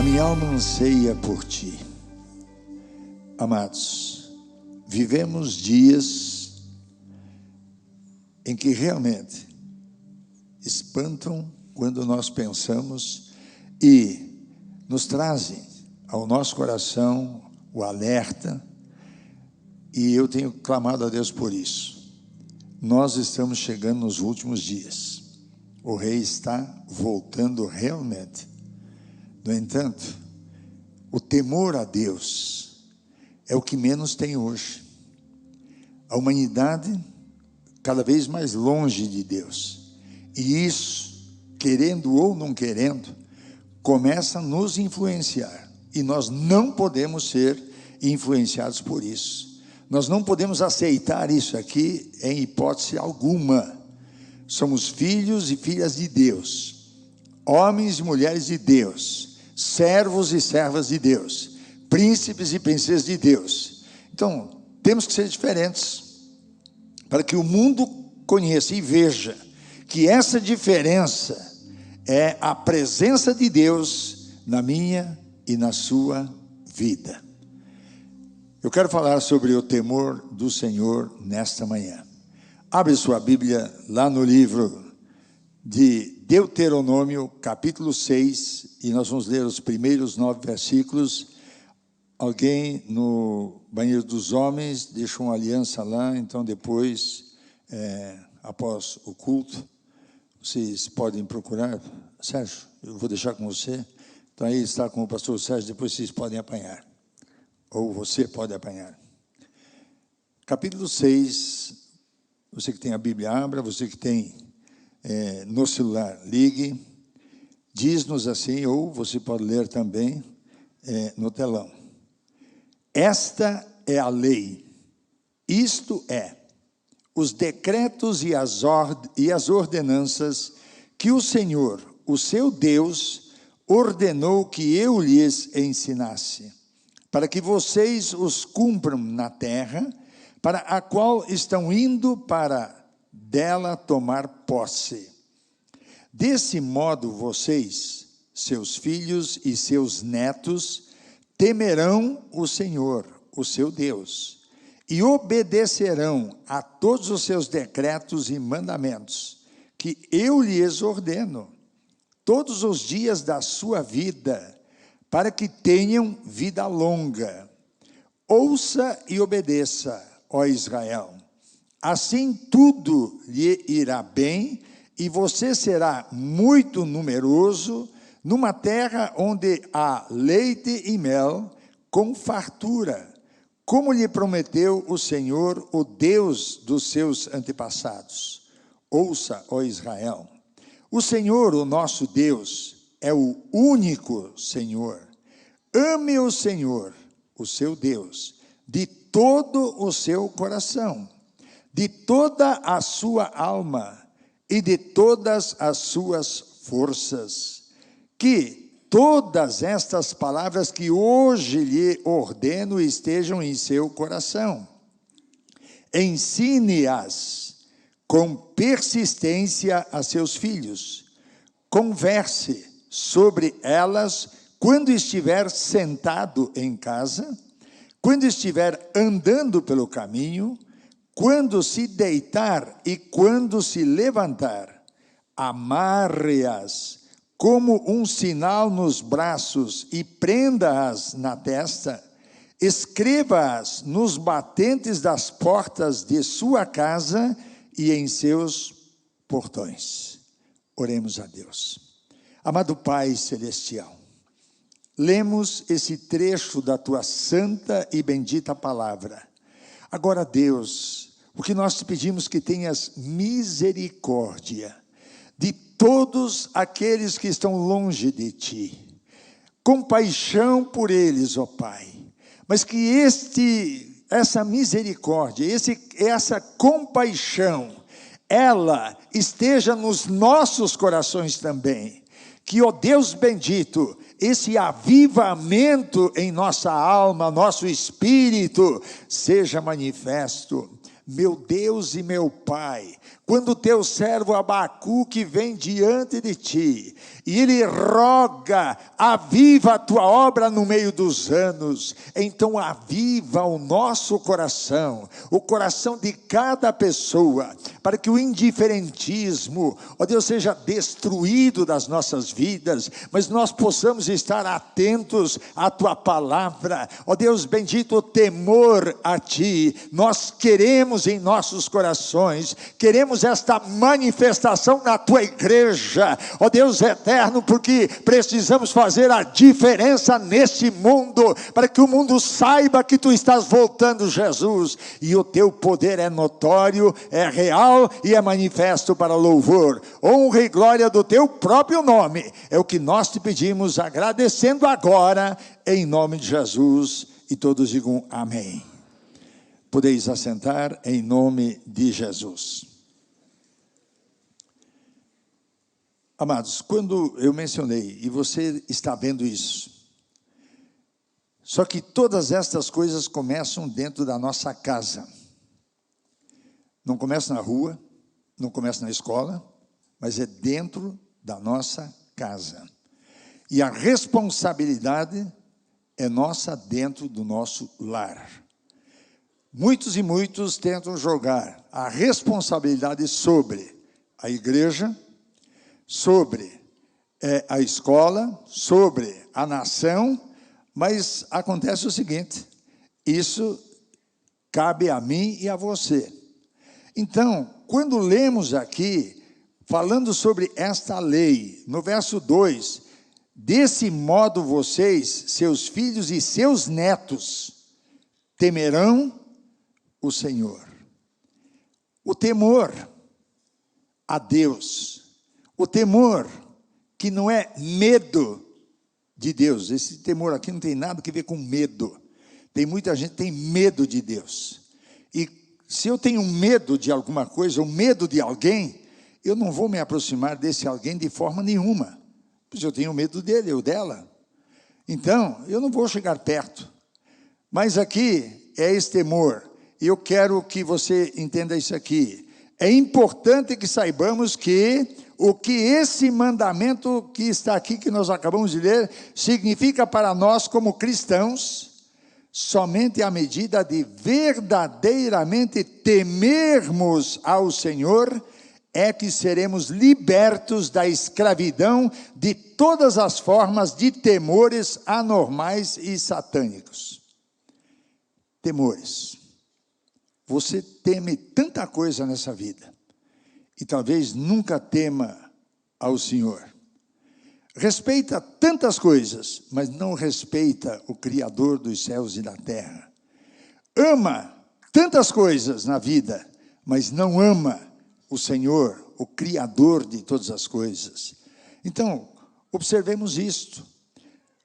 minha alma anseia por ti. Amados, vivemos dias em que realmente espantam quando nós pensamos e nos trazem ao nosso coração o alerta, e eu tenho clamado a Deus por isso. Nós estamos chegando nos últimos dias. O rei está voltando realmente. No entanto, o temor a Deus é o que menos tem hoje. A humanidade cada vez mais longe de Deus. E isso, querendo ou não querendo, começa a nos influenciar. E nós não podemos ser influenciados por isso. Nós não podemos aceitar isso aqui em hipótese alguma. Somos filhos e filhas de Deus, homens e mulheres de Deus, servos e servas de Deus, príncipes e princesas de Deus. Então, temos que ser diferentes, para que o mundo conheça e veja que essa diferença é a presença de Deus na minha e na sua vida. Eu quero falar sobre o temor do Senhor nesta manhã. Abre sua Bíblia lá no livro de Deuteronômio, capítulo 6, e nós vamos ler os primeiros 9 versículos. Alguém no banheiro dos homens deixou uma aliança lá, então depois, após o culto, vocês podem procurar. Sérgio, eu vou deixar com você. Então aí está com o pastor Sérgio, depois vocês podem apanhar. Ou você pode apanhar. Capítulo 6, você que tem a Bíblia, abra, você que tem no celular, ligue, diz-nos assim, ou você pode ler também no telão. Esta é a lei, isto é, os decretos e as ordenanças que o Senhor, o seu Deus, ordenou que eu lhes ensinasse, para que vocês os cumpram na terra, para a qual estão indo para dela tomar posse. Desse modo vocês, seus filhos e seus netos, temerão o Senhor, o seu Deus, e obedecerão a todos os seus decretos e mandamentos, que eu lhes ordeno, todos os dias da sua vida, para que tenham vida longa. Ouça e obedeça, ó Israel. Assim tudo lhe irá bem, e você será muito numeroso, numa terra onde há leite e mel, com fartura, como lhe prometeu o Senhor, o Deus dos seus antepassados. Ouça, ó Israel. O Senhor, o nosso Deus, é o único Senhor. Ame o Senhor, o seu Deus, de todo o seu coração, de toda a sua alma e de todas as suas forças. Que todas estas palavras que hoje lhe ordeno estejam em seu coração. Ensine-as com persistência a seus filhos. Converse sobre elas quando estiver sentado em casa, quando estiver andando pelo caminho, quando se deitar e quando se levantar. Amarre-as como um sinal nos braços e prenda-as na testa. Escreva-as nos batentes das portas de sua casa e em seus portões. Oremos a Deus. Amado Pai Celestial, lemos esse trecho da Tua santa e bendita palavra. Agora, Deus, o que nós te pedimos que tenhas misericórdia de todos aqueles que estão longe de Ti. Compaixão por eles, ó Pai. Mas que essa misericórdia, essa compaixão, ela esteja nos nossos corações também. Que, ó Deus bendito, esse avivamento em nossa alma, nosso espírito, seja manifesto. Meu Deus e meu Pai, quando o teu servo Abacuque vem diante de ti, e ele roga, aviva a tua obra no meio dos anos, então aviva o nosso coração, o coração de cada pessoa, para que o indiferentismo, ó Deus, seja destruído das nossas vidas, mas nós possamos estar atentos à tua palavra, ó Deus bendito, o temor a ti, nós queremos em nossos corações, queremos esta manifestação na tua igreja, ó Deus eterno, porque precisamos fazer a diferença neste mundo, para que o mundo saiba que tu estás voltando, Jesus, e o teu poder é notório, é real e é manifesto para louvor, honra e glória do teu próprio nome, é o que nós te pedimos, agradecendo agora, em nome de Jesus, e todos digam amém. Podeis assentar em nome de Jesus. Amados, quando eu mencionei, e você está vendo isso, só que todas estas coisas começam dentro da nossa casa. Não começa na rua, não começa na escola, mas é dentro da nossa casa. E a responsabilidade é nossa dentro do nosso lar. Muitos e muitos tentam jogar a responsabilidade sobre a igreja, sobre a escola, sobre a nação, mas acontece o seguinte, isso cabe a mim e a você. Então, quando lemos aqui, falando sobre esta lei, no verso 2, desse modo vocês, seus filhos e seus netos, temerão o Senhor. O temor a Deus, o temor que não é medo de Deus, esse temor aqui não tem nada a ver com medo, tem muita gente que tem medo de Deus, e se eu tenho medo de alguma coisa, ou medo de alguém, eu não vou me aproximar desse alguém de forma nenhuma, pois eu tenho medo dele ou dela, então eu não vou chegar perto, mas aqui é esse temor, e eu quero que você entenda isso aqui, é importante que saibamos que o que esse mandamento que está aqui, que nós acabamos de ler, significa para nós como cristãos, somente à medida de verdadeiramente temermos ao Senhor, é que seremos libertos da escravidão de todas as formas de temores anormais e satânicos. Temores. Você teme tanta coisa nessa vida, e talvez nunca tema ao Senhor. Respeita tantas coisas, mas não respeita o Criador dos céus e da terra. Ama tantas coisas na vida, mas não ama o Senhor, o Criador de todas as coisas. Então, observemos isto.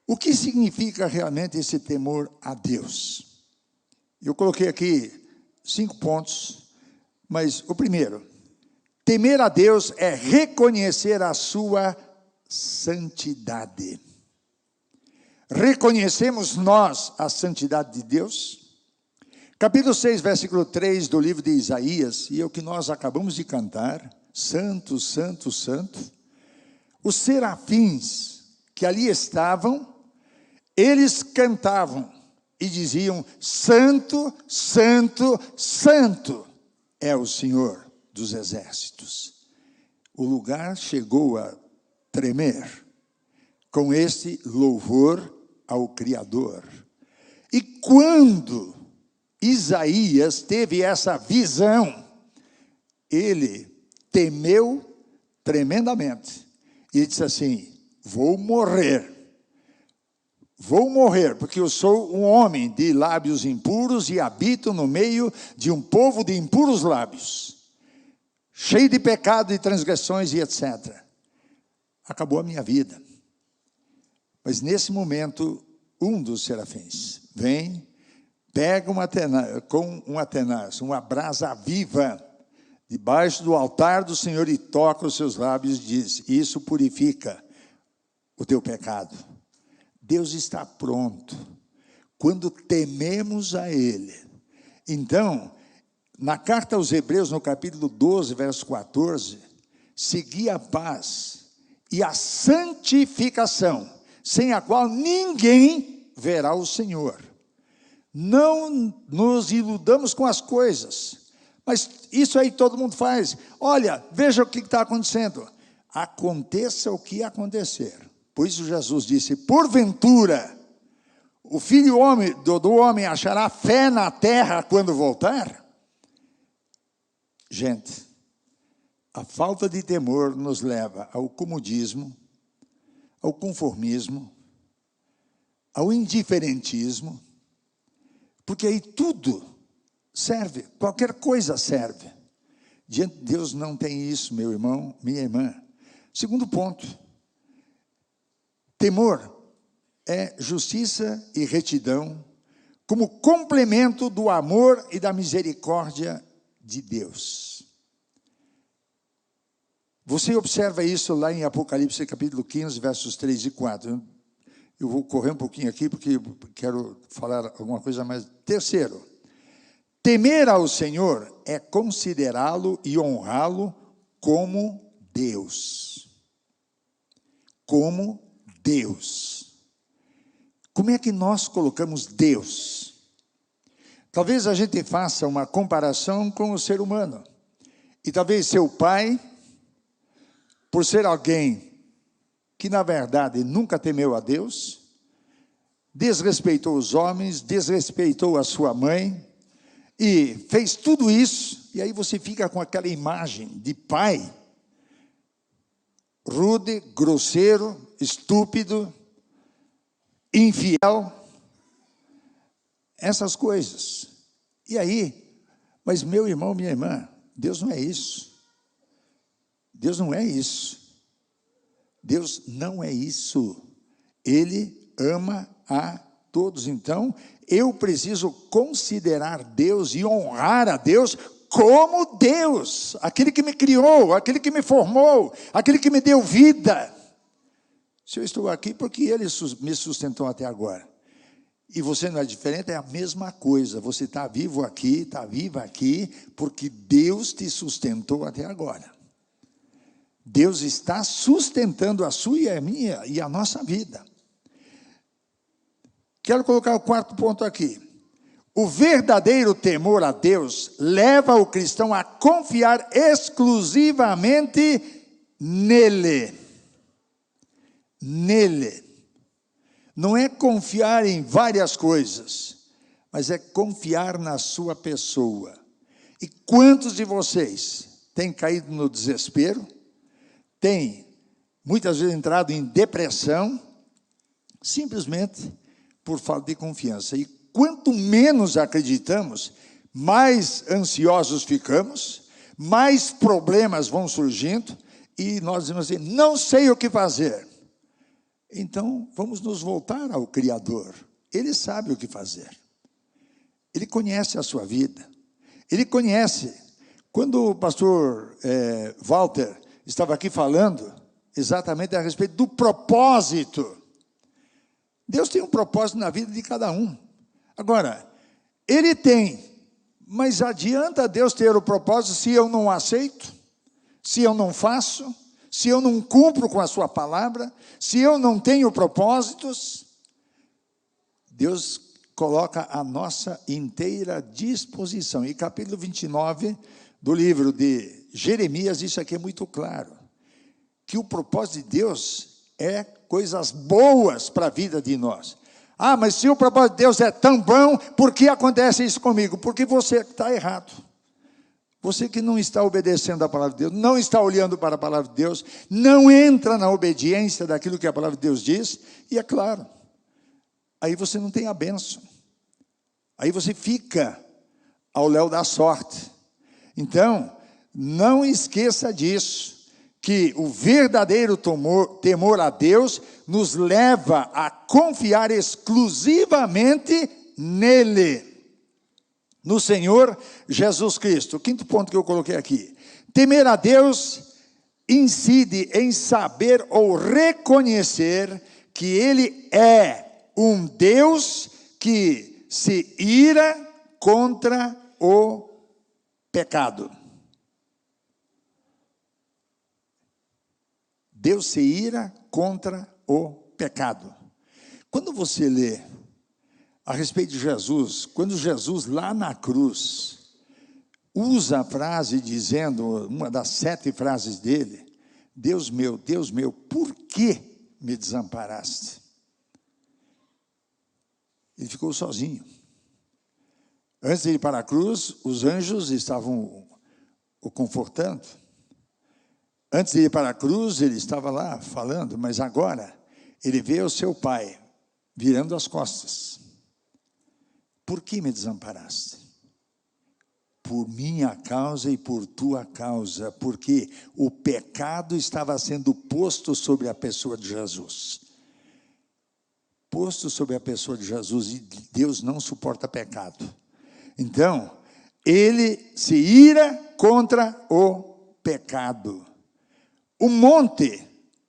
O que significa realmente esse temor a Deus? Eu coloquei aqui 5 pontos, mas o primeiro, temer a Deus é reconhecer a sua santidade. Reconhecemos nós a santidade de Deus? Capítulo 6, versículo 3 do livro de Isaías, e é o que nós acabamos de cantar, santo, santo, santo. Os serafins que ali estavam, eles cantavam e diziam, santo, santo, santo é o Senhor dos exércitos. O lugar chegou a tremer com este louvor ao Criador. E quando Isaías teve essa visão, ele temeu tremendamente e disse assim, vou morrer, porque eu sou um homem de lábios impuros e habito no meio de um povo de impuros lábios, cheio de pecado e transgressões e etc. Acabou a minha vida. Mas nesse momento, um dos serafins vem, pega uma brasa viva, debaixo do altar do Senhor e toca os seus lábios e diz, isso purifica o teu pecado. Deus está pronto, quando tememos a Ele. Então, Na carta aos Hebreus, no capítulo 12, verso 14, segui a paz e a santificação, sem a qual ninguém verá o Senhor. Não nos iludamos com as coisas, mas isso aí todo mundo faz. Olha, veja o que está acontecendo. Aconteça o que acontecer. Por isso Jesus disse, porventura, o Filho do homem achará fé na terra quando voltar? Gente, a falta de temor nos leva ao comodismo, ao conformismo, ao indiferentismo, porque aí tudo serve, qualquer coisa serve. Diante de Deus não tem isso, meu irmão, minha irmã. Segundo ponto, temor é justiça e retidão como complemento do amor e da misericórdia de Deus. Você observa isso lá em Apocalipse capítulo 15, versos 3 e 4. Eu vou correr um pouquinho aqui, porque quero falar alguma coisa mais. Terceiro, temer ao Senhor é considerá-lo e honrá-lo como Deus. Como Deus. Como é que nós colocamos Deus? Talvez a gente faça uma comparação com o ser humano. E talvez seu pai, por ser alguém que na verdade nunca temeu a Deus, desrespeitou os homens, desrespeitou a sua mãe, e fez tudo isso, e aí você fica com aquela imagem de pai, rude, grosseiro, estúpido, infiel, essas coisas. E aí, mas meu irmão, minha irmã, Deus não é isso. Deus não é isso. Deus não é isso. Ele ama a todos. Então, eu preciso considerar Deus e honrar a Deus como Deus, aquele que me criou, aquele que me formou, aquele que me deu vida. Se eu estou aqui, porque Ele me sustentou até agora. E você não é diferente, é a mesma coisa. Você está vivo aqui, está viva aqui, porque Deus te sustentou até agora. Deus está sustentando a sua e a minha e a nossa vida. Quero colocar o quarto ponto aqui. O verdadeiro temor a Deus leva o cristão a confiar exclusivamente nele. Nele. Não é confiar em várias coisas, mas é confiar na sua pessoa. E quantos de vocês têm caído no desespero, têm muitas vezes entrado em depressão, simplesmente por falta de confiança? E quanto menos acreditamos, mais ansiosos ficamos, mais problemas vão surgindo, e nós dizemos assim, não sei o que fazer. Então, vamos nos voltar ao Criador. Ele sabe o que fazer. Ele conhece a sua vida. Ele conhece. Quando o pastor Walter estava aqui falando, exatamente a respeito do propósito. Deus tem um propósito na vida de cada um. Agora, Ele tem, mas adianta Deus ter o propósito se eu não aceito? Se eu não faço? Se eu não cumpro com a sua palavra, se eu não tenho propósitos? Deus coloca a nossa inteira disposição. E capítulo 29 do livro de Jeremias, isso aqui é muito claro, que o propósito de Deus é coisas boas para a vida de nós. Ah, mas se o propósito de Deus é tão bom, por que acontece isso comigo? Porque você está errado. Você que não está obedecendo a palavra de Deus, não está olhando para a palavra de Deus, não entra na obediência daquilo que a palavra de Deus diz, e é claro, aí você não tem a bênção. Aí você fica ao léu da sorte. Então, não esqueça disso, que o verdadeiro temor a Deus nos leva a confiar exclusivamente nele. No Senhor Jesus Cristo. O quinto ponto que eu coloquei aqui. Temer a Deus incide em saber ou reconhecer que Ele é um Deus que se ira contra o pecado. Deus se ira contra o pecado. Quando você lê a respeito de Jesus, quando Jesus lá na cruz usa a frase dizendo, uma das 7 frases dele, Deus meu, por que me desamparaste? Ele ficou sozinho. Antes de ir para a cruz, os anjos estavam o confortando. Antes de ir para a cruz, ele estava lá falando, mas agora ele vê o seu pai virando as costas. Por que me desamparaste? Por minha causa e por tua causa, porque o pecado estava sendo posto sobre a pessoa de Jesus. Posto sobre a pessoa de Jesus, e Deus não suporta pecado. Então, ele se ira contra o pecado. O monte,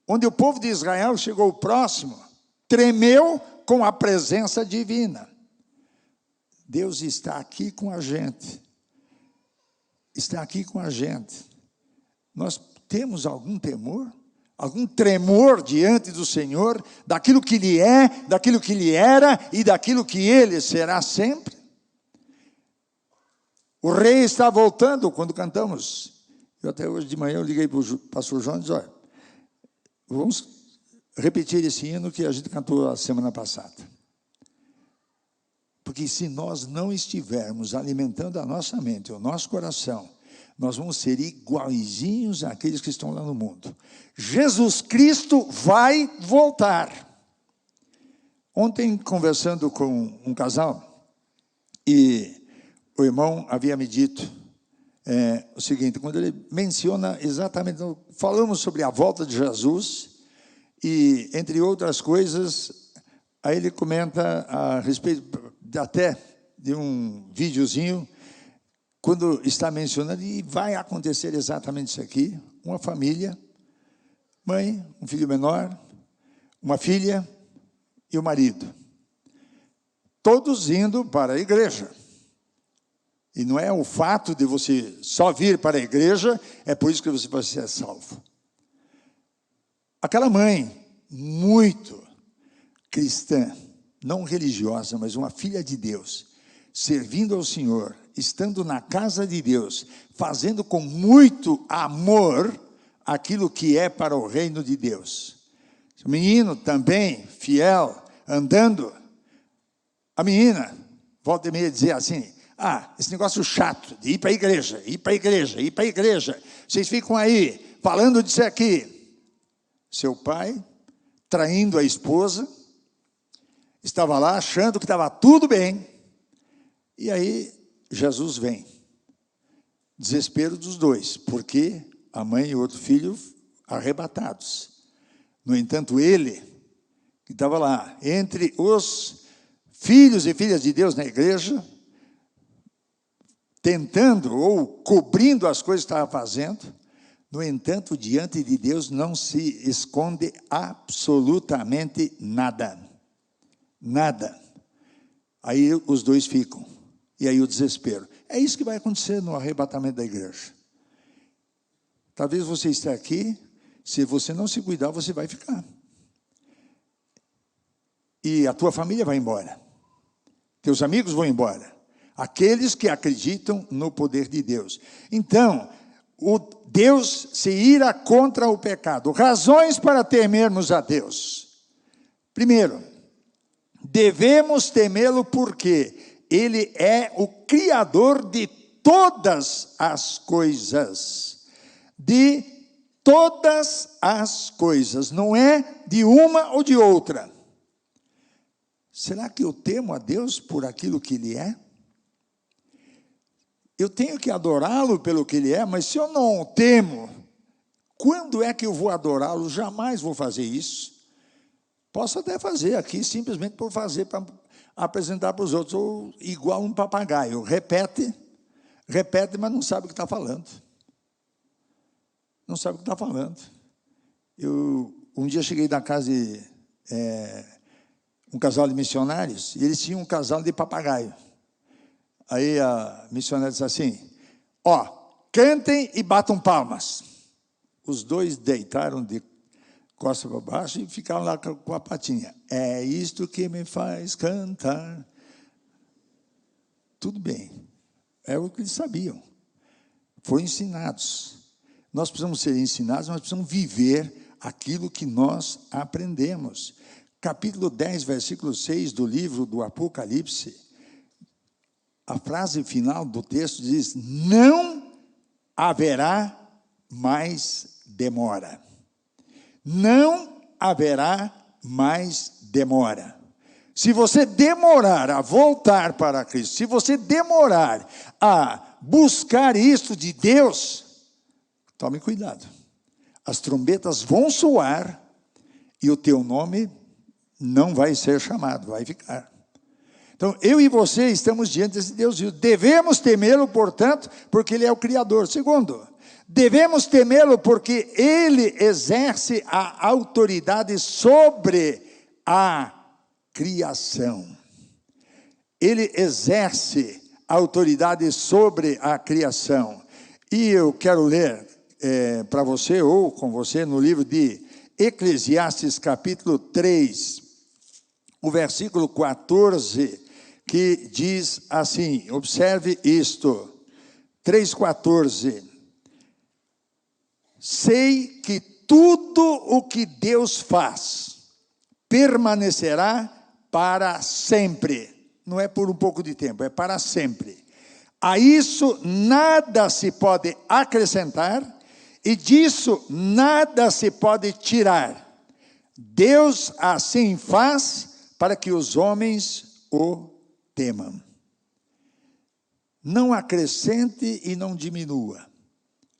onde o povo de Israel chegou próximo, tremeu com a presença divina. Deus está aqui com a gente. Está aqui com a gente. Nós temos algum temor? Algum tremor diante do Senhor, daquilo que Ele é, daquilo que Ele era e daquilo que Ele será sempre? O rei está voltando quando cantamos. Eu até hoje de manhã eu liguei para o pastor João e disse, olha, vamos repetir esse hino que a gente cantou a semana passada. Porque se nós não estivermos alimentando a nossa mente, o nosso coração, nós vamos ser iguaizinhos àqueles que estão lá no mundo. Jesus Cristo vai voltar. Ontem, conversando com um casal, e o irmão havia me dito o seguinte, quando ele menciona exatamente, falamos sobre a volta de Jesus, e entre outras coisas, aí ele comenta a respeito até de um videozinho, quando está mencionando, e vai acontecer exatamente isso aqui, uma família, mãe, um filho menor, uma filha e o marido, todos indo para a igreja. E não é o fato de você só vir para a igreja, é por isso que você vai ser salvo. Aquela mãe, muito cristã, não religiosa, mas uma filha de Deus, servindo ao Senhor, estando na casa de Deus, fazendo com muito amor aquilo que é para o reino de Deus. O menino também, fiel, andando, a menina, volta e meia dizer assim, esse negócio chato de ir para a igreja, ir para a igreja, ir para a igreja, vocês ficam aí falando disso aqui. Seu pai, traindo a esposa, estava lá achando que estava tudo bem, e aí Jesus vem. Desespero dos dois, porque a mãe e o outro filho arrebatados. No entanto, ele, que estava lá, entre os filhos e filhas de Deus na igreja, tentando ou cobrindo as coisas que estava fazendo, no entanto, diante de Deus não se esconde absolutamente nada. Nada. Aí os dois ficam. E aí o desespero. É isso que vai acontecer no arrebatamento da igreja. Talvez você esteja aqui, se você não se cuidar, você vai ficar. E a tua família vai embora. Teus amigos vão embora. Aqueles que acreditam no poder de Deus. Então, o Deus se ira contra o pecado. Razões para temermos a Deus. Primeiro, devemos temê-lo porque Ele é o Criador de todas as coisas. De todas as coisas. Não é de uma ou de outra. Será que eu temo a Deus por aquilo que Ele é? Eu tenho que adorá-lo pelo que Ele é, mas se eu não o temo, quando é que eu vou adorá-lo? Jamais vou fazer isso. Posso até fazer aqui, simplesmente por fazer, para apresentar para os outros, ou igual um papagaio, repete, mas não sabe o que está falando. Não sabe o que está falando. Eu, um dia cheguei na casa de um casal de missionários, e eles tinham um casal de papagaio. Aí a missionária disse assim, Ó, cantem e batam palmas. Os dois deitaram de costas para baixo e ficaram lá com a patinha. É isto que me faz cantar. Tudo bem. É o que eles sabiam. Foram ensinados. Nós precisamos ser ensinados, nós precisamos viver aquilo que nós aprendemos. Capítulo 10, versículo 6 do livro do Apocalipse, a frase final do texto diz: não haverá mais demora. Não haverá mais demora. Se você demorar a voltar para Cristo, se você demorar a buscar isso de Deus, tome cuidado. As trombetas vão soar e o teu nome não vai ser chamado, vai ficar. Então, eu e você estamos diante desse Deus vivo. Devemos temê-lo, portanto, porque Ele é o Criador. Segundo, devemos temê-lo porque Ele exerce a autoridade sobre a criação. Ele exerce a autoridade sobre a criação. E eu quero ler para você, ou com você, no livro de Eclesiastes, capítulo 3, o versículo 14, que diz assim, observe isto, 3,14. Sei que tudo o que Deus faz permanecerá para sempre. Não é por um pouco de tempo, é para sempre. A isso nada se pode acrescentar e disso nada se pode tirar. Deus assim faz para que os homens o temam. Não acrescente e não diminua.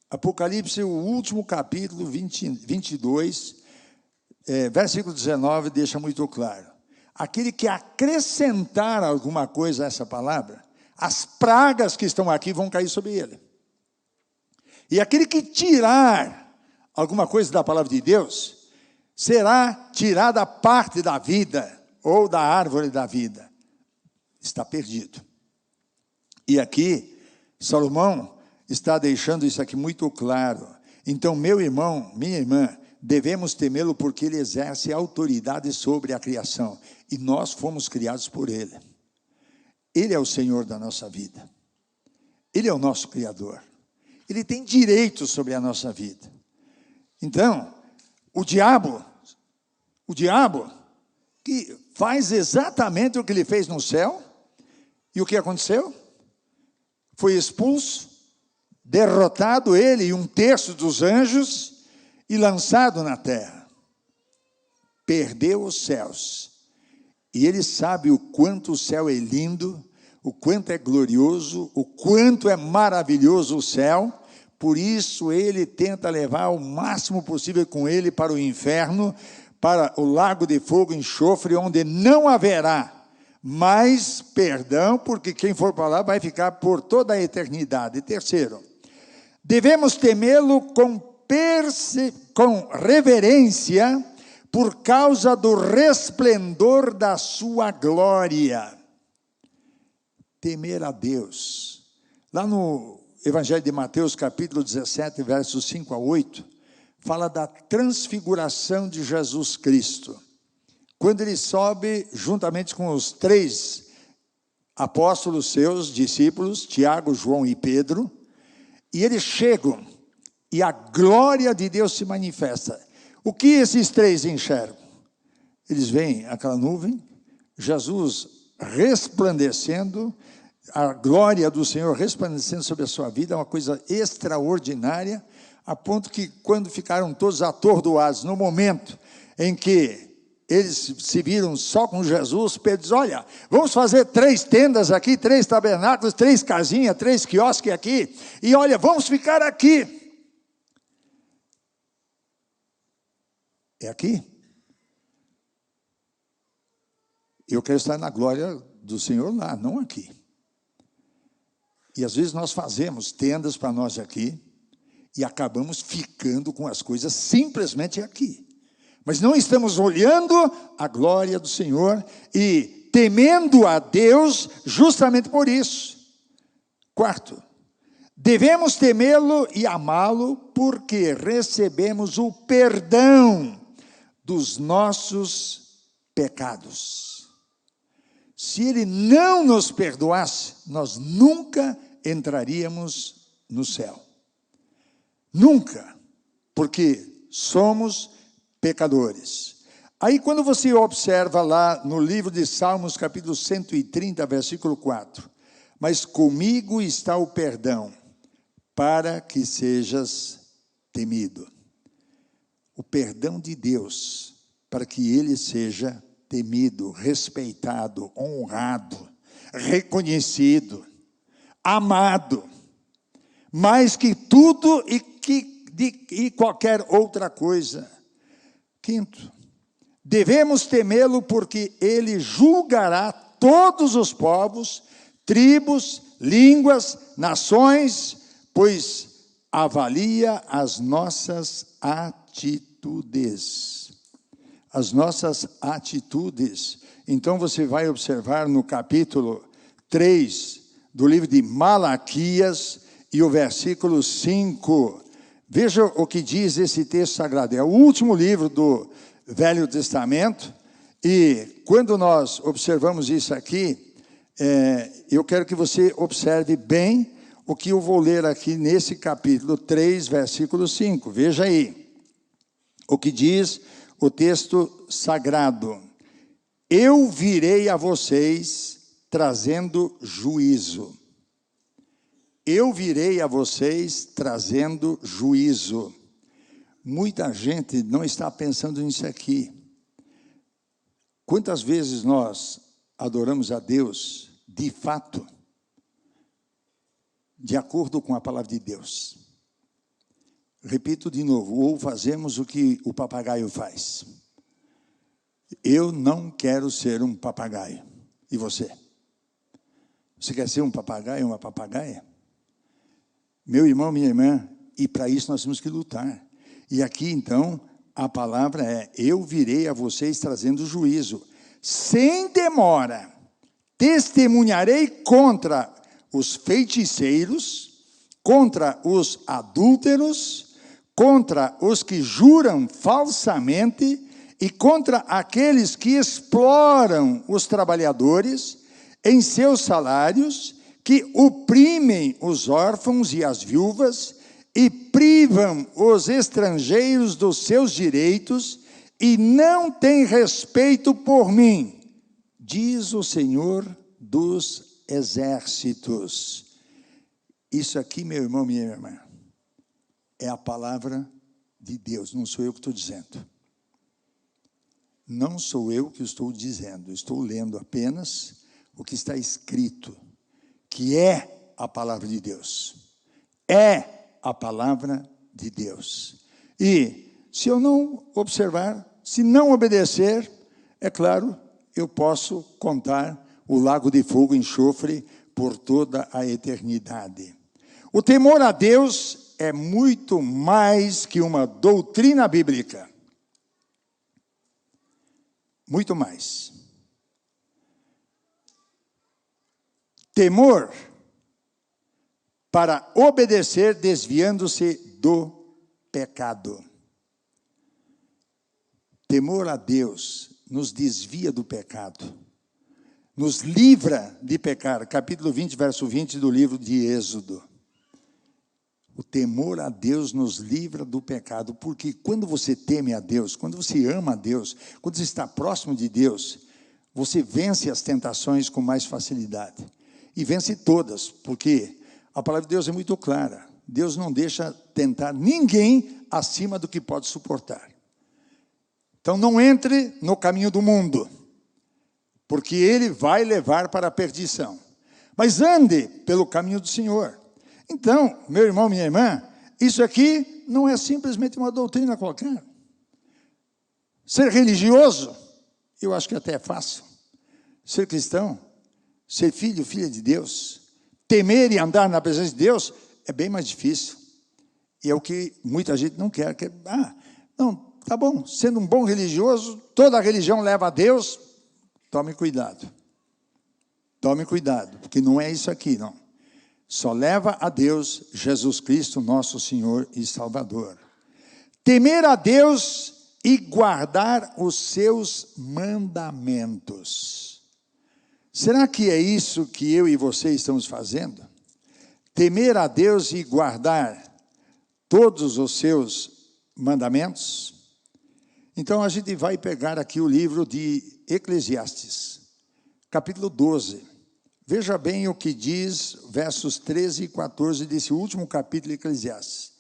Apocalipse, o último capítulo, 22, versículo 19, deixa muito claro. Aquele que acrescentar alguma coisa a essa palavra, as pragas que estão aqui vão cair sobre ele. E aquele que tirar alguma coisa da palavra de Deus, será tirada a parte da vida, ou da árvore da vida. Está perdido. E aqui, Salomão está deixando isso aqui muito claro. Então, meu irmão, minha irmã, devemos temê-lo porque ele exerce autoridade sobre a criação. E nós fomos criados por ele. Ele é o Senhor da nossa vida. Ele é o nosso Criador. Ele tem direito sobre a nossa vida. Então, o diabo que faz exatamente o que ele fez no céu, e o que aconteceu? Foi expulso, derrotado ele e um terço dos anjos, e lançado na terra. Perdeu os céus. E ele sabe o quanto o céu é lindo, o quanto é glorioso, o quanto é maravilhoso o céu. Por isso ele tenta levar o máximo possível com ele para o inferno, para o lago de fogo e enxofre, onde não haverá mais perdão, porque quem for para lá vai ficar por toda a eternidade. Terceiro, devemos temê-lo com reverência, por causa do resplendor da sua glória. Temer a Deus. Lá no Evangelho de Mateus, capítulo 17, versos 5 a 8, fala da transfiguração de Jesus Cristo. Quando ele sobe, juntamente com os 3 apóstolos seus, discípulos, Tiago, João e Pedro, e eles chegam, e a glória de Deus se manifesta. O que esses 3 enxergam? Eles veem aquela nuvem, Jesus resplandecendo, a glória do Senhor resplandecendo sobre a sua vida, uma coisa extraordinária, a ponto que quando ficaram todos atordoados, no momento em que eles se viram só com Jesus, Pedro diz, olha, vamos fazer 3 tendas aqui, 3 tabernáculos, 3 casinhas, 3 quiosques aqui, e olha, vamos ficar aqui. É aqui. Eu quero estar na glória do Senhor lá, não aqui. E às vezes nós fazemos tendas para nós aqui e acabamos ficando com as coisas simplesmente aqui. Mas não estamos olhando a glória do Senhor e temendo a Deus justamente por isso. Quarto, Devemos temê-lo e amá-lo porque recebemos o perdão dos nossos pecados. Se ele não nos perdoasse, nós nunca entraríamos no céu. Nunca, porque somos pecadores. Aí quando você observa lá no livro de Salmos, capítulo 130, versículo 4, mas comigo está o perdão, para que sejas temido. O perdão de Deus, para que ele seja temido, respeitado, honrado, reconhecido, amado, mais que tudo e qualquer outra coisa. Quinto, devemos temê-lo porque ele julgará todos os povos, tribos, línguas, nações, pois avalia as nossas atitudes. As nossas atitudes. Então você vai observar no capítulo 3 do livro de Malaquias e o versículo 5. Veja o que diz esse texto sagrado. É o último livro do Velho Testamento. E quando nós observamos isso aqui, eu quero que você observe bem o que eu vou ler aqui nesse capítulo 3, versículo 5. Veja aí o que diz o texto sagrado. Eu virei a vocês trazendo juízo. Eu virei a vocês trazendo juízo. Muita gente não está pensando nisso aqui. Quantas vezes nós adoramos a Deus, de fato, de acordo com a palavra de Deus? Repito de novo, ou fazemos o que o papagaio faz. Eu não quero ser um papagaio. E você? Você quer ser um papagaio, uma papagaia? Meu irmão, minha irmã, e para isso nós temos que lutar. E aqui, então, a palavra é: eu virei a vocês trazendo juízo. Sem demora, testemunharei contra os feiticeiros, contra os adúlteros, contra os que juram falsamente e contra aqueles que exploram os trabalhadores em seus salários, que oprimem os órfãos e as viúvas e privam os estrangeiros dos seus direitos e não têm respeito por mim, diz o Senhor dos exércitos. Isso aqui, meu irmão, minha irmã, é a palavra de Deus, não sou eu que estou dizendo. Não sou eu que estou dizendo, estou lendo apenas o que está escrito, que é a palavra de Deus. É a palavra de Deus. E se eu não observar, se não obedecer, é claro, eu posso contar o lago de fogo e enxofre por toda a eternidade. O temor a Deus é muito mais que uma doutrina bíblica. Muito mais. Temor para obedecer desviando-se do pecado. Temor a Deus nos desvia do pecado, nos livra de pecar. Capítulo 20, verso 20 do livro de Êxodo. O temor a Deus nos livra do pecado, porque quando você teme a Deus, quando você ama a Deus, quando você está próximo de Deus, você vence as tentações com mais facilidade. E vence todas, porque a palavra de Deus é muito clara. Deus não deixa tentar ninguém acima do que pode suportar. Então não entre no caminho do mundo, porque ele vai levar para a perdição. Mas ande pelo caminho do Senhor. Então, meu irmão, minha irmã, isso aqui não é simplesmente uma doutrina qualquer. Ser religioso, eu acho que até é fácil. Ser cristão, ser filho, filha de Deus, temer e andar na presença de Deus, é bem mais difícil. E é o que muita gente não quer. Não, tá bom, sendo um bom religioso, toda a religião leva a Deus, tome cuidado. Tome cuidado, porque não é isso aqui, não. Só leva a Deus Jesus Cristo, nosso Senhor e Salvador. Temer a Deus e guardar os seus mandamentos. Será que é isso que eu e você estamos fazendo? Temer a Deus e guardar todos os seus mandamentos? Então, a gente vai pegar aqui o livro de Eclesiastes, capítulo 12. Veja bem o que diz, versos 13 e 14 desse último capítulo de Eclesiastes.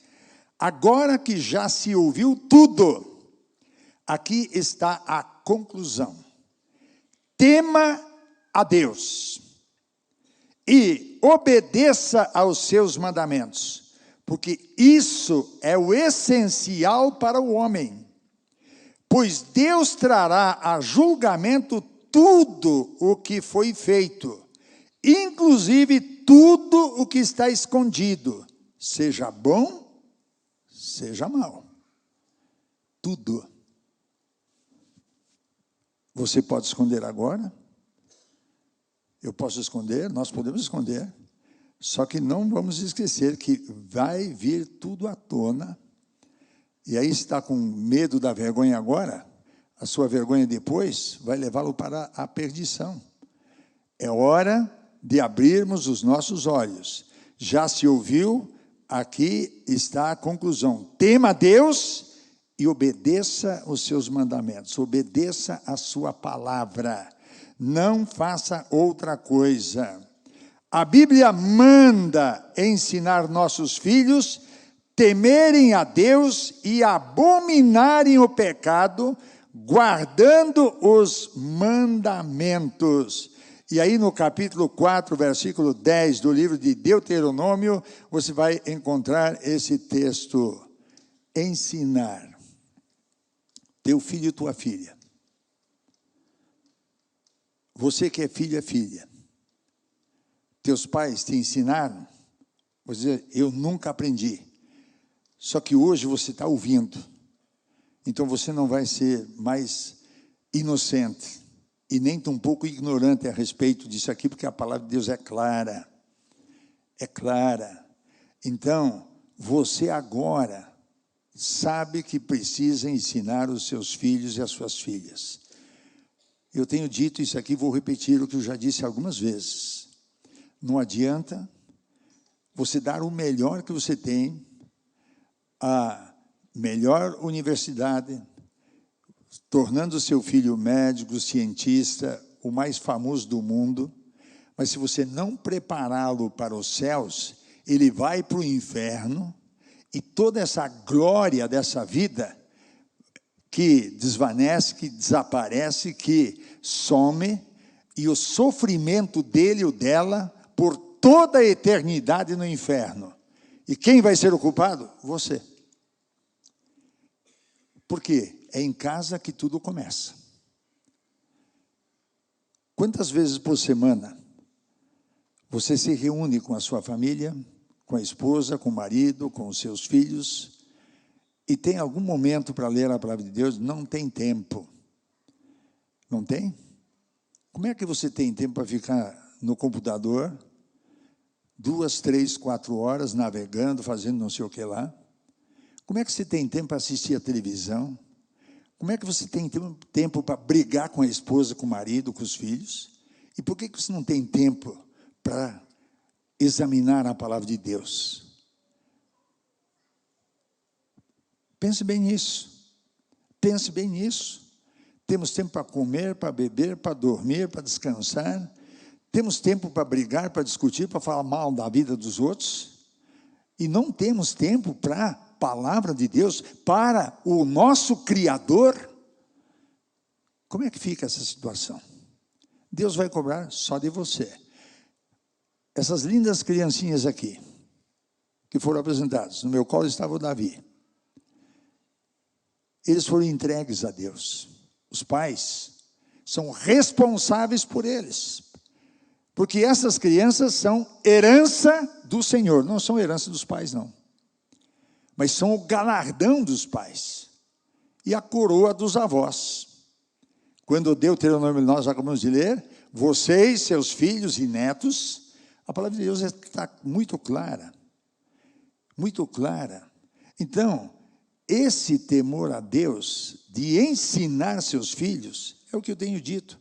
Agora que já se ouviu tudo, aqui está a conclusão. Tema a Deus e obedeça aos seus mandamentos, porque isso é o essencial para o homem. Pois Deus trará a julgamento tudo o que foi feito, inclusive tudo o que está escondido, seja bom, seja mal. Tudo. Você pode esconder agora? Eu posso esconder, nós podemos esconder. Só que não vamos esquecer que vai vir tudo à tona. E aí está com medo da vergonha agora, a sua vergonha depois vai levá-lo para a perdição. É hora de abrirmos os nossos olhos. Já se ouviu, aqui está a conclusão. Tema a Deus e obedeça os seus mandamentos. Obedeça a sua palavra. Não faça outra coisa. A Bíblia manda ensinar nossos filhos temerem a Deus e abominarem o pecado, guardando os mandamentos. E aí no capítulo 4, versículo 10 do livro de Deuteronômio, você vai encontrar esse texto. Ensinar teu filho e tua filha. Você que é filho, é filha. Teus pais te ensinaram? Você, eu nunca aprendi. Só que hoje você está ouvindo. Então você não vai ser mais inocente e nem tão pouco ignorante a respeito disso aqui, porque a palavra de Deus é clara. É clara. Então, você agora sabe que precisa ensinar os seus filhos e as suas filhas. Eu tenho dito isso aqui, vou repetir o que eu já disse algumas vezes. Não adianta você dar o melhor que você tem, a melhor universidade, tornando seu filho médico, cientista, o mais famoso do mundo, mas se você não prepará-lo para os céus, ele vai para o inferno, e toda essa glória dessa vida, que desvanece, que desaparece, que some, e o sofrimento dele e o dela, por toda a eternidade no inferno. E quem vai ser o culpado? Você. Por quê? É em casa que tudo começa. Quantas vezes por semana você se reúne com a sua família, com a esposa, com o marido, com os seus filhos, e tem algum momento para ler a palavra de Deus? Não tem tempo. Não tem? Como é que você tem tempo para ficar no computador 2, 3, 4 horas navegando, fazendo não sei o que lá? Como é que você tem tempo para assistir a televisão? Como é que você tem tempo para brigar com a esposa, com o marido, com os filhos? E por que você não tem tempo para examinar a palavra de Deus? Pense bem nisso. Pense bem nisso. Temos tempo para comer, para beber, para dormir, para descansar. Temos tempo para brigar, para discutir, para falar mal da vida dos outros. E não temos tempo para a palavra de Deus, para o nosso Criador. Como é que fica essa situação? Deus vai cobrar só de você. Essas lindas criancinhas aqui, que foram apresentadas, no meu colo estava o Davi. Eles foram entregues a Deus. Os pais são responsáveis por eles. Porque essas crianças são herança do Senhor. Não são herança dos pais, não. Mas são o galardão dos pais. E a coroa dos avós. Quando Deuteronômio nós acabamos de ler, vocês, seus filhos e netos, A palavra de Deus está muito clara. Muito clara. Então, esse temor a Deus, de ensinar seus filhos, é o que eu tenho dito.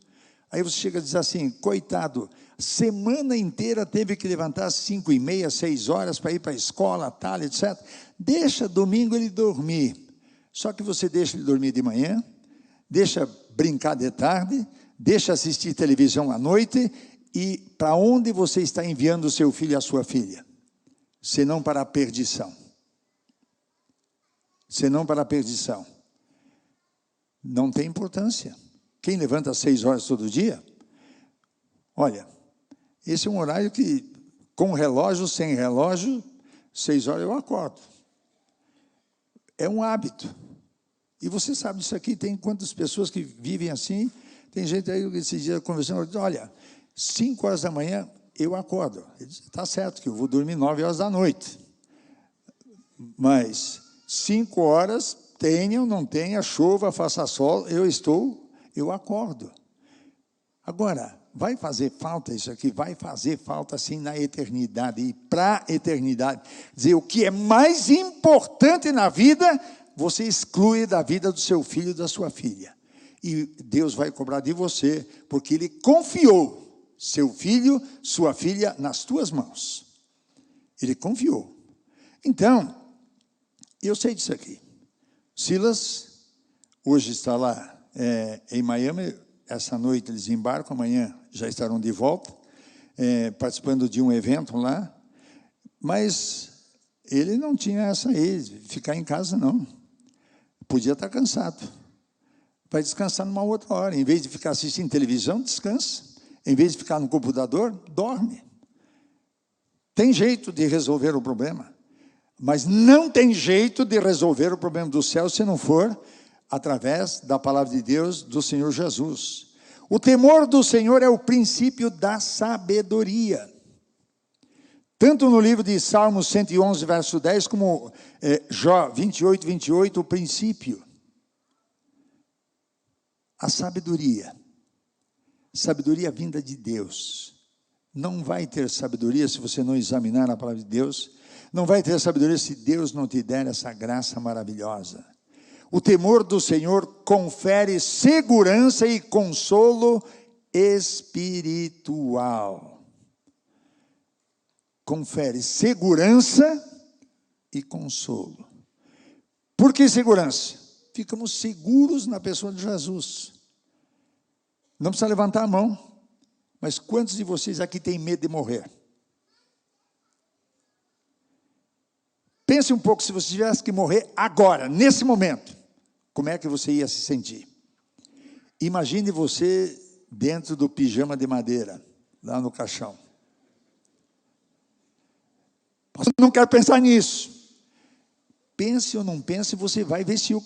Aí você chega a dizer assim, coitado, semana inteira teve que levantar às 5h30, 6 horas para ir para a escola, tal, etc. Deixa domingo ele dormir. Só que você deixa ele dormir de manhã, deixa brincar de tarde, deixa assistir televisão à noite, e para onde você está enviando o seu filho e a sua filha? Senão para a perdição. Senão para a perdição. Não tem importância. Quem levanta às 6 horas todo dia? Olha, esse é um horário que, com relógio, sem relógio, 6 horas eu acordo. É um hábito. E você sabe disso aqui, tem quantas pessoas que vivem assim? Tem gente aí que esse dia conversando, diz, olha, 5 horas da manhã eu acordo. Ele diz, está certo que eu vou dormir 9 horas da noite. Mas 5 horas, tenha ou não tenha, chova, faça sol, eu acordo. Agora, vai fazer falta isso aqui? Vai fazer falta, sim, na eternidade, e para a eternidade. Dizer, o que é mais importante na vida, você exclui da vida do seu filho e da sua filha. E Deus vai cobrar de você, porque Ele confiou seu filho, sua filha, nas tuas mãos. Ele confiou. Então, eu sei disso aqui. Silas, hoje está lá em Miami, essa noite eles embarcam, amanhã já estarão de volta, participando de um evento lá, mas ele não tinha essa aí, ficar em casa não, podia estar cansado, vai descansar numa outra hora, em vez de ficar assistindo televisão, descansa, em vez de ficar no computador, dorme. Tem jeito de resolver o problema, mas não tem jeito de resolver o problema do céu se não for através da palavra de Deus, do Senhor Jesus. O temor do Senhor é o princípio da sabedoria. Tanto no livro de Salmos 111, verso 10, como Jó 28, 28, o princípio. A sabedoria. Sabedoria vinda de Deus. Não vai ter sabedoria se você não examinar a palavra de Deus. Não vai ter sabedoria se Deus não te der essa graça maravilhosa. O temor do Senhor confere segurança e consolo espiritual. Confere segurança e consolo. Por que segurança? Ficamos seguros na pessoa de Jesus. Não precisa levantar a mão, mas quantos de vocês aqui têm medo de morrer? Pense um pouco, se você tivesse que morrer agora, nesse momento, como é que você ia se sentir? Imagine você dentro do pijama de madeira, lá no caixão. Eu não quero pensar nisso. Pense ou não pense, você vai vestir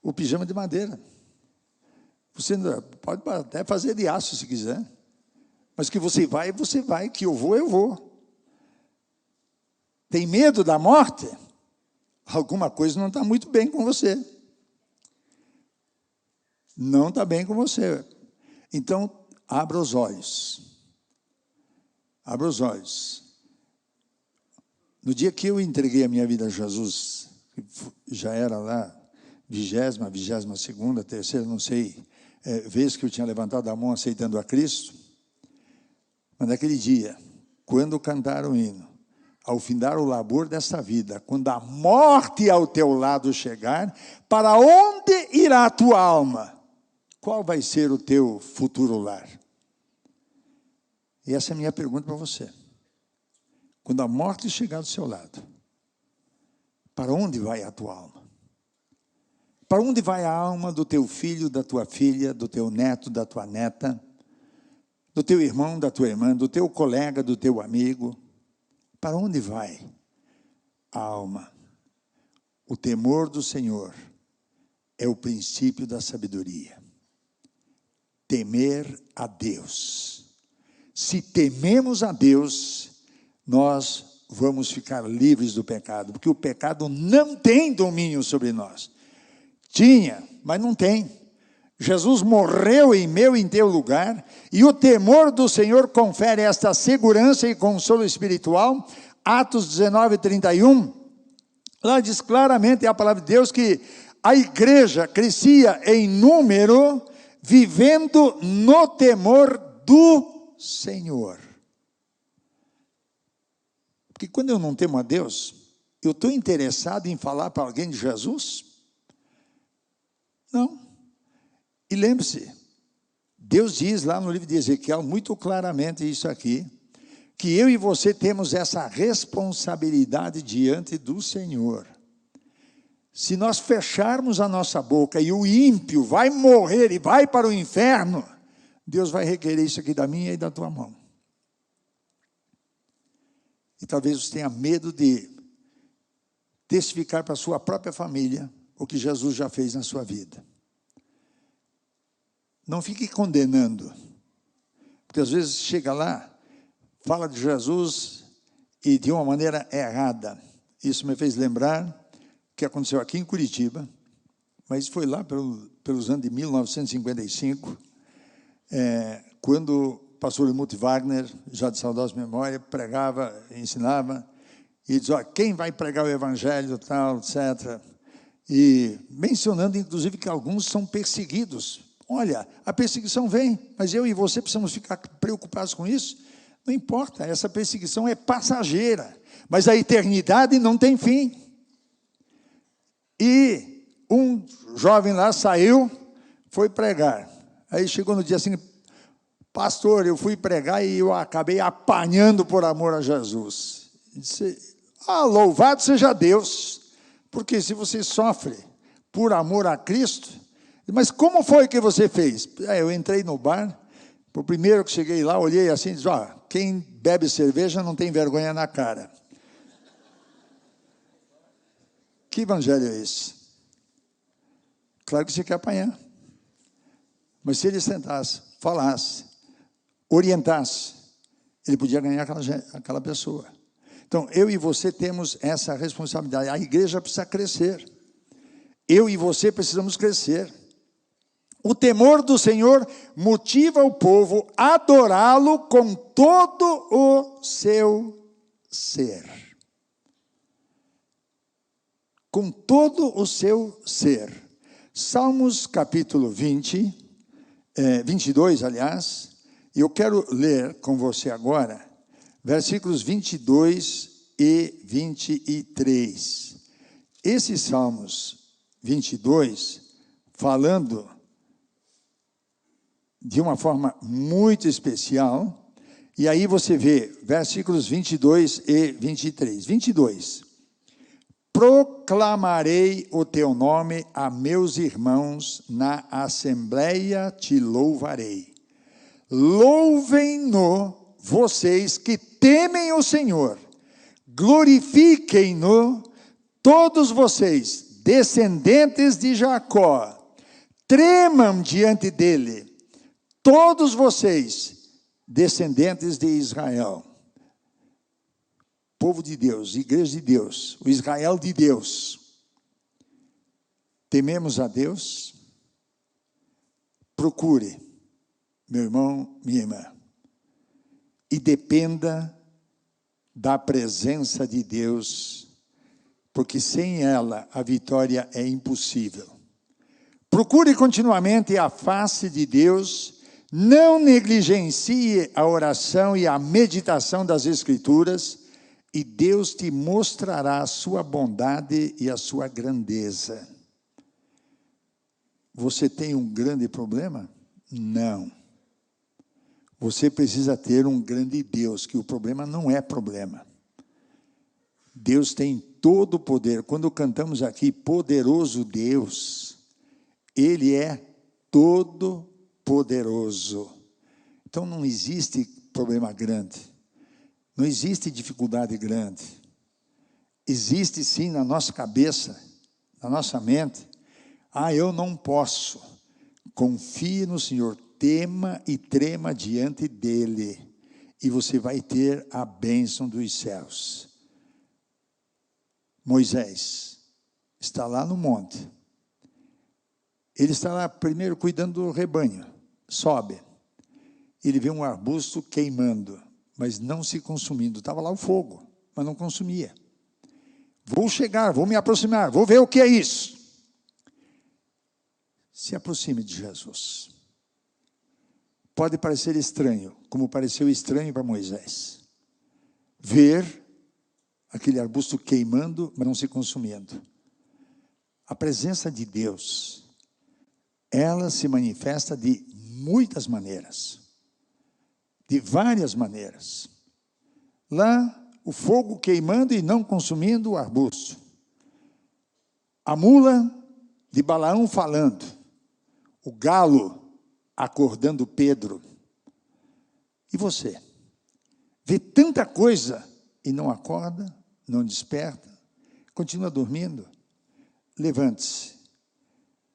o pijama de madeira. Você pode até fazer de aço se quiser. Mas que você vai, que eu vou. Tem medo da morte? Alguma coisa não está muito bem com você. Não está bem com você. Então, abra os olhos. Abra os olhos. No dia que eu entreguei a minha vida a Jesus, já era lá, 20ª, 22ª, terceira, não sei, vez que eu tinha levantado a mão aceitando a Cristo, mas naquele dia, quando cantaram o hino, ao findar o labor desta vida, quando a morte ao teu lado chegar, para onde irá a tua alma? Qual vai ser o teu futuro lar? E essa é a minha pergunta para você. Quando a morte chegar do seu lado, para onde vai a tua alma? Para onde vai a alma do teu filho, da tua filha, do teu neto, da tua neta, do teu irmão, da tua irmã, do teu colega, do teu amigo? Para onde vai a alma? O temor do Senhor é o princípio da sabedoria. Temer a Deus. Se tememos a Deus, nós vamos ficar livres do pecado, porque o pecado não tem domínio sobre nós. Tinha, mas não tem. Jesus morreu em meu e em teu lugar, e o temor do Senhor confere esta segurança e consolo espiritual. Atos 19, 31, lá diz claramente a palavra de Deus que a igreja crescia em número, vivendo no temor do Senhor. Porque quando eu não temo a Deus, eu estou interessado em falar para alguém de Jesus? Não. E lembre-se, Deus diz lá no livro de Ezequiel, muito claramente isso aqui, que eu e você temos essa responsabilidade diante do Senhor. Se nós fecharmos a nossa boca e o ímpio vai morrer e vai para o inferno, Deus vai requerer isso aqui da minha e da tua mão. E talvez você tenha medo de testificar para a sua própria família o que Jesus já fez na sua vida. Não fique condenando, porque às vezes chega lá, fala de Jesus e de uma maneira errada. Isso me fez lembrar que aconteceu aqui em Curitiba, mas foi lá pelos anos de 1955, quando o pastor Helmut Wagner, já de saudosa memória, pregava, ensinava, e dizia, ó, quem vai pregar o evangelho, tal, etc. E mencionando, inclusive, que alguns são perseguidos. Olha, a perseguição vem, mas eu e você precisamos ficar preocupados com isso? Não importa, essa perseguição é passageira, mas a eternidade não tem fim. E um jovem lá saiu, foi pregar. Aí chegou no dia assim, pastor, eu fui pregar e eu acabei apanhando por amor a Jesus. Disse, louvado seja Deus, porque se você sofre por amor a Cristo, mas como foi que você fez? Eu entrei no bar, o primeiro que cheguei lá, olhei assim e disse, quem bebe cerveja não tem vergonha na cara. Que evangelho é esse? Claro que você quer apanhar. Mas se ele sentasse, falasse, orientasse, ele podia ganhar aquela pessoa. Então, eu e você temos essa responsabilidade. A igreja precisa crescer. Eu e você precisamos crescer. O temor do Senhor motiva o povo a adorá-lo com todo o seu ser. Com todo o seu ser. Salmos capítulo 22, aliás, eu quero ler com você agora, versículos 22 e 23. Esses Salmos 22, falando de uma forma muito especial, e aí você vê versículos 22 e 23. 22. Proclamarei o teu nome a meus irmãos, na assembleia te louvarei. Louvem-no vocês que temem o Senhor, glorifiquem-no todos vocês, descendentes de Jacó, tremam diante dele, todos vocês, descendentes de Israel. Povo de Deus, igreja de Deus, o Israel de Deus. Tememos a Deus? Procure, meu irmão, minha irmã, e dependa da presença de Deus, porque sem ela a vitória é impossível. Procure continuamente a face de Deus, não negligencie a oração e a meditação das Escrituras, e Deus te mostrará a sua bondade e a sua grandeza. Você tem um grande problema? Não. Você precisa ter um grande Deus, que o problema não é problema. Deus tem todo o poder. Quando cantamos aqui, poderoso Deus, Ele é todo poderoso. Então não existe problema grande. Não existe dificuldade grande. Existe sim na nossa cabeça, na nossa mente. Eu não posso. Confie no Senhor, tema e trema diante dEle, e você vai ter a bênção dos céus. Moisés está lá no monte. Ele está lá primeiro cuidando do rebanho, sobe. Ele vê um arbusto queimando, mas não se consumindo. Estava lá o fogo, mas não consumia. Vou chegar, vou me aproximar, vou ver o que é isso. Se aproxime de Jesus. Pode parecer estranho, como pareceu estranho para Moisés. Ver aquele arbusto queimando, mas não se consumindo. A presença de Deus, ela se manifesta de muitas maneiras. De várias maneiras. Lá, o fogo queimando e não consumindo o arbusto. A mula de Balaão falando. O galo acordando Pedro. E você? Vê tanta coisa e não acorda, não desperta, continua dormindo? Levante-se,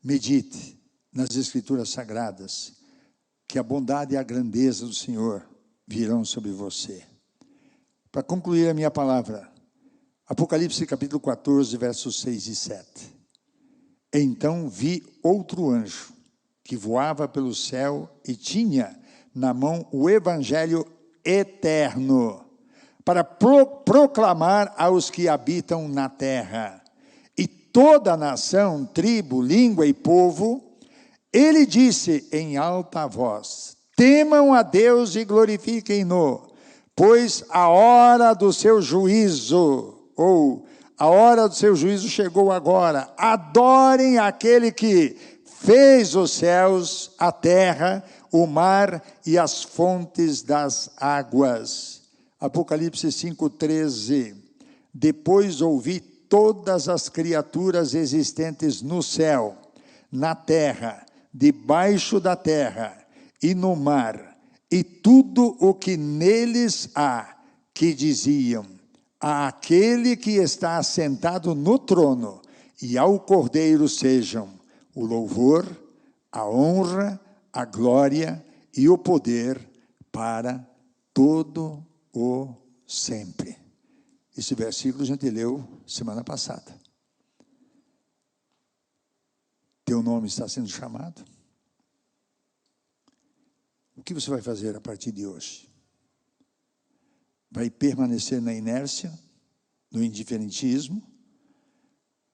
medite nas Escrituras Sagradas, que a bondade e a grandeza do Senhor virão sobre você. Para concluir a minha palavra, Apocalipse capítulo 14, versos 6 e 7. Então vi outro anjo, que voava pelo céu e tinha na mão o evangelho eterno, para proclamar aos que habitam na terra, e toda a nação, tribo, língua e povo. Ele disse em alta voz: temam a Deus e glorifiquem-no, pois a hora do seu juízo, a hora do seu juízo chegou agora. Adorem aquele que fez os céus, a terra, o mar e as fontes das águas. Apocalipse 5:13. Depois ouvi todas as criaturas existentes no céu, na terra, debaixo da terra e no mar, e tudo o que neles há, que diziam: àquele que está assentado no trono e ao Cordeiro sejam o louvor, a honra, a glória e o poder para todo o sempre. Esse versículo a gente leu semana passada. Teu nome está sendo chamado? O que você vai fazer a partir de hoje? Vai permanecer na inércia, no indiferentismo,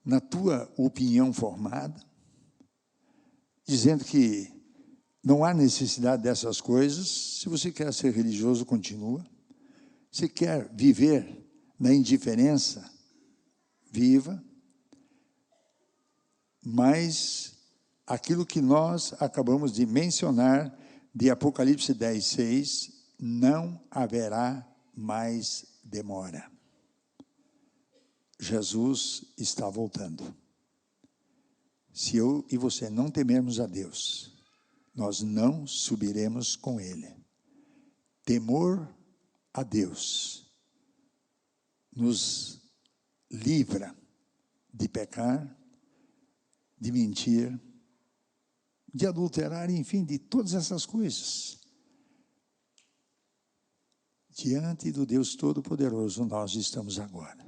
na tua opinião formada, dizendo que não há necessidade dessas coisas? Se você quer ser religioso, continua. Se quer viver na indiferença, viva. Mas aquilo que nós acabamos de mencionar, de Apocalipse 10:6, não haverá mais demora. Jesus está voltando. Se eu e você não temermos a Deus, nós não subiremos com Ele. Temor a Deus nos livra de pecar, de mentir, de adulterar, enfim, de todas essas coisas. Diante do Deus Todo-Poderoso nós estamos agora.